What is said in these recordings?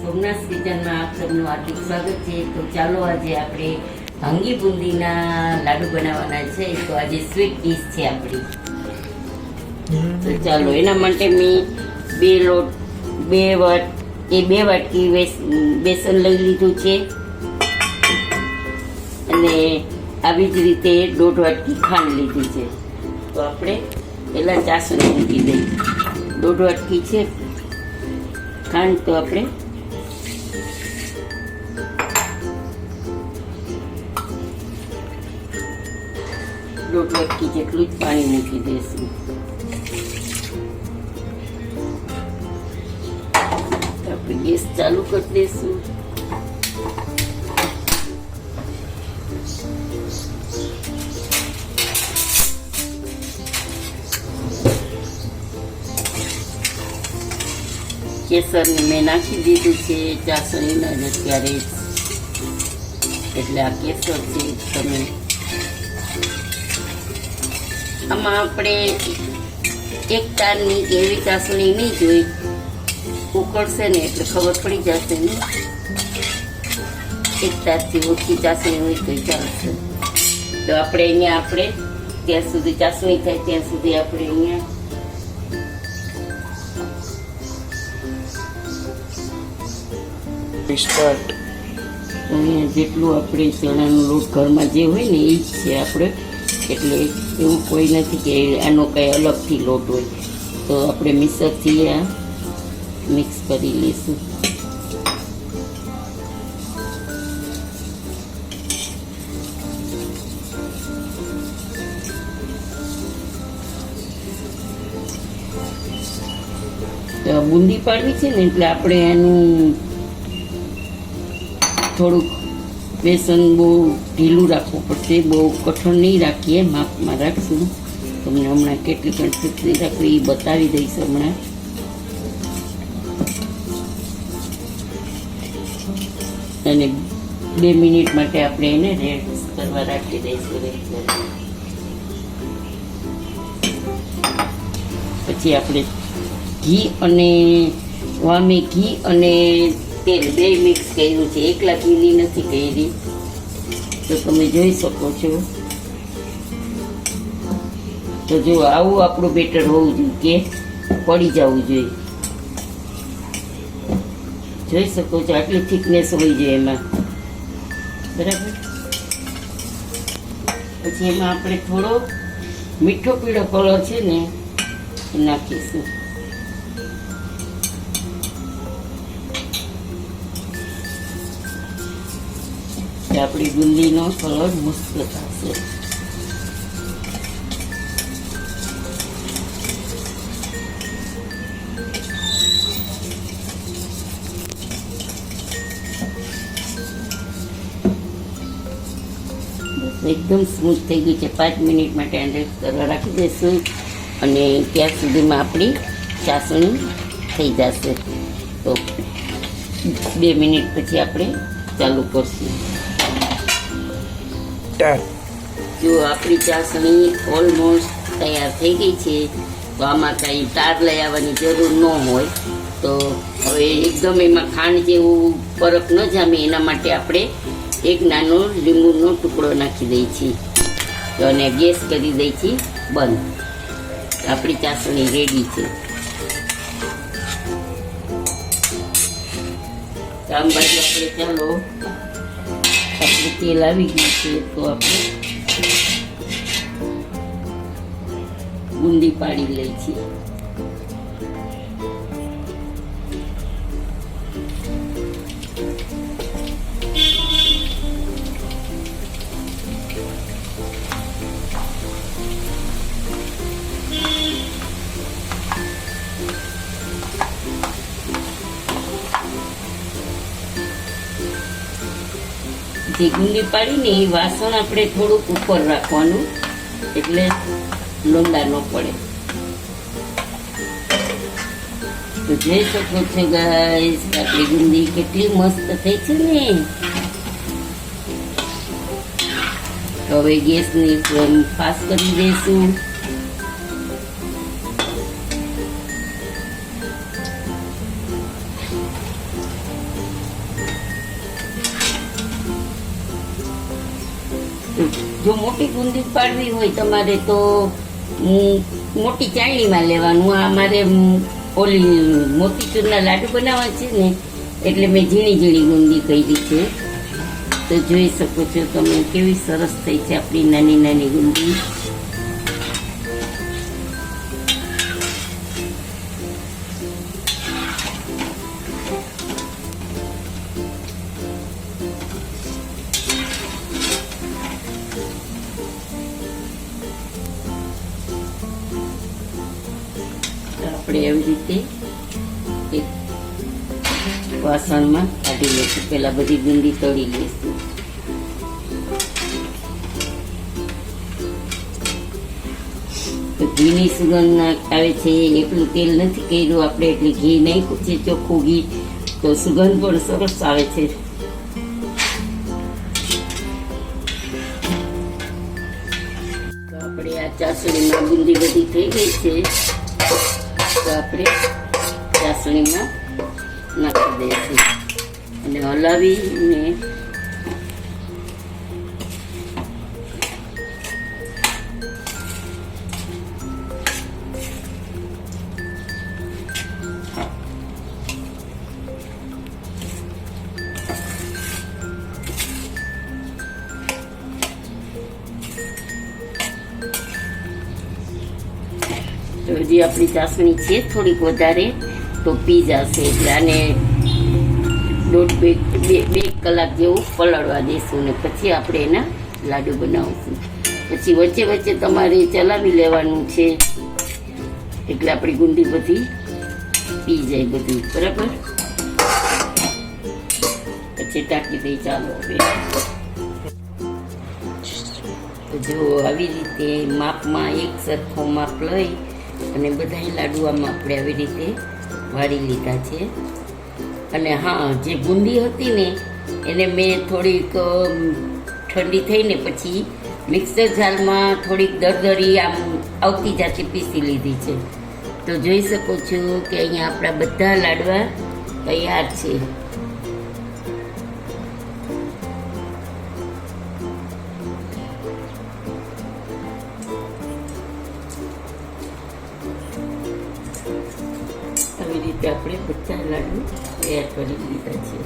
સોમનાથ કિચનમાં આપ સૌનું હાર્દિક સ્વાગત છે। તો ચાલો આજે આપણે ભાંગી બુંદીના લાડુ બનાવવાના છે। તો આજે સ્વીટ ડીશ છે આપણી। તો ચાલો એના માટે મેં બે વાટકી બેસન લઈ લીધું છે અને આવી જ રીતે 1.5 વાટકી ખાંડ લીધી છે। તો આપણે પહેલાં ચાસણી મૂકી દઈએ। 1.5 વાટકી છે ખાંડ, તો આપણે દોઢ વાટકી જેટલું જ પાણી મૂકી દઈશું। આપણે ગેસ ચાલુ કરી દઈશું। કેસરને મેં નાખી દીધું છે ચાસણીના જ અત્યારે, એટલે આ કેસર છે। તમે આમાં આપણે એક તારની કે એવી ચાસણી નહીં જોઈ, ઉકળશે ને એટલે ખબર પડી જશે ને। એક તારથી ઓછી ચાસણી હોય તો ચાલશે। તો આપણે ત્યાં સુધી ચાસણી થાય ત્યાં સુધી આપણે અહીંયા જેટલું આપણે ચણાનો લોટ ઘરમાં જે હોય ને એ જ છે આપણે, એટલે એવું કોઈ નથી કે આનો કંઈ અલગથી લોટ હોય। તો આપણે મિક્સરથી આ મિક્સ કરી લઈશું। તો બુંદી પાડવી છે ને એટલે આપણે એનું થોડુંક બેસન બહુ ઢીલું રાખવું પડશે, બહુ કઠણ નહીં રાખીએ, માપમાં રાખશું। તમને હમણાં કેટલી કન્સિસ્ટન્સી રાખવી એ બતાવી દઈશ હમણાં। અને 2 મિનિટ માટે આપણે એને રેસ્ટ કરવા રાખી દઈશું। પછી આપણે ઘી અને તેલ 2 મિક્સ કર્યું છે, એકલા ઘીની નથી કરી। તો તમે જોઈ શકો છો। તો જો આવું આપણું બેટર હોવું જોઈએ કે પડી જવું જોઈએ। જોઈ શકો છો આટલી થિકનેસ હોવી જોઈએ એમાં, બરાબર। પછી એમાં આપણે થોડો મીઠો પીળો કલર છે ને એ નાખીશું। આપણી બુંદીનો કલર મસ્ત થશે। એકદમ સ્મૂથ થઈ ગયું છે। 5 મિનિટ માટે રેસ્ટ કરવા રાખી દઈશું અને ત્યાં સુધીમાં આપણી ચાસણી થઈ જશે। તો 2 મિનિટ પછી આપણે ચાલુ કરશું। જો આપણી ચાસણી ઓલમોસ્ટ તૈયાર થઈ ગઈ છે। તો આમાં કાંઈ તાર લઈ આવવાની જરૂર ન હોય। તો હવે એકદમ એમાં ખાંડ જેવું બરફ ન જામે એના માટે આપણે એક નાનો લીંબુનો ટુકડો નાખી દઈએ છીએ અને ગેસ કરી દઈએ છીએ બંધ। આપણી ચાસણી રેડી છે। આમ બાજુ આપણે ચાલો આપણું તેલ આવી ગયું છે, તો આપણે બુંદી પાડી લઈએ છીએ। જે ગુંદી પાડીને એ વાસણ આપણે થોડુંક ઉપર રાખવાનું, એટલે લોંદા ન પડે। તો જોઈ શકો છો ગાઈસ આપણી ગુંદી કેટલી મસ્ત થઈ છે ને। હવે ગેસની ફ્લેમ ફાસ્ટ કરી દઈશું। જો મોટી બુંદી પાડવી હોય તમારે તો મોટી ચાળણીમાં લેવાનું. આ અમારે ઓલી મોતીચૂરના લાડુ બનાવવા છે ને એટલે મેં ઝીણી ઝીણી બુંદી કરી છે. તો જોઈ શકો છો તમે કેવી સરસ થઈ છે આપણી નાની નાની બુંદી. આપણે એવી રીતે એક વાસણમાં કાઢી લઈશું. પહેલા બધી બુંદી તળી લઈશું. તો ઘીની સુગંધ આવે છે. એટલું તેલ નથી કર્યું આપણે, એટલે ઘી નાખ્યું છે, ચોખ્ખું ઘી, તો સુગંધ પણ સરસ આવે છે. તો આપણે આ ચાસણીમાં બુંદી બધી થઈ ગઈ છે. તો આપણે ચાસણીમાં નાખી દઈશું અને હલાવીને તો હજી આપણી ચાસણી છે થોડીક વધારે તો પી જશે, એટલે આને બે કલાક જેવું પલાળવા દઈશું ને પછી આપણે એના લાડુ બનાવશું. પછી વચ્ચે વચ્ચે તમારે ચલાવી લેવાનું છે એટલે આપણી ગુંદી બધી પી જાય બધી બરાબર. પછી ટાંકી દઈ. ચાલો હવે જો આવી રીતે માપમાં એક સરખો માપ લઈ અને બધા લાડુ આમાં આપણે આવી રીતે વાળી લીધા છે. અને હા, જે બુંદી હતી ને એને મેં થોડીક ઠંડી થઈને પછી મિક્સર જારમાં થોડીક દરદરી આમ આવતી જાતે પીસી લીધી છે. તો જોઈ શકો છો કે અહીંયા આપણા બધા લાડવા તૈયાર છે. આવી રીતે આપણે બધા લાડુ તૈયાર કરી લીધા છે.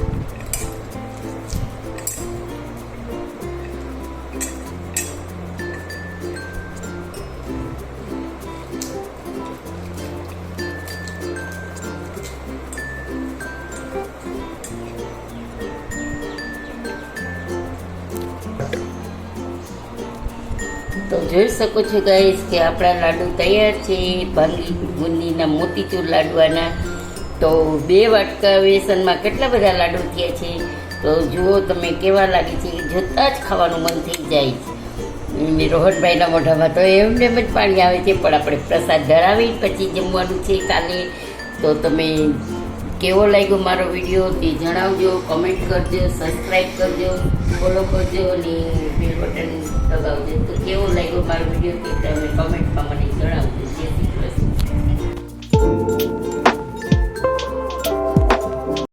તો જોઈ શકો છો ગાઈસ કે આપણા લાડુ તૈયાર છે. ભાંગી બુંદીના મોતીચૂર લાડવાના. તો 2 વાટકા બેસનમાં કેટલા બધા લાડુ થયા છે. તો જુઓ તમે કેવા લાગે છે, જોતાં જ ખાવાનું મન થઈ જાય. રોહનભાઈના મોઢામાં તો એમને જ પાણી આવે છે. પણ આપણે પ્રસાદ ધરાવી પછી જમવાનું છે કાલે. તો તમે કેવો લાગ્યો મારો વિડીયો તે જણાવજો, કમેન્ટ કરજો, સબસ્ક્રાઈબ કરજો, ફોલો કરજો અને બેલ બટન દબાવજો. તો કેવો લાગ્યો મારો વિડીયો તે તમે કમેન્ટમાં મને જણાવજો.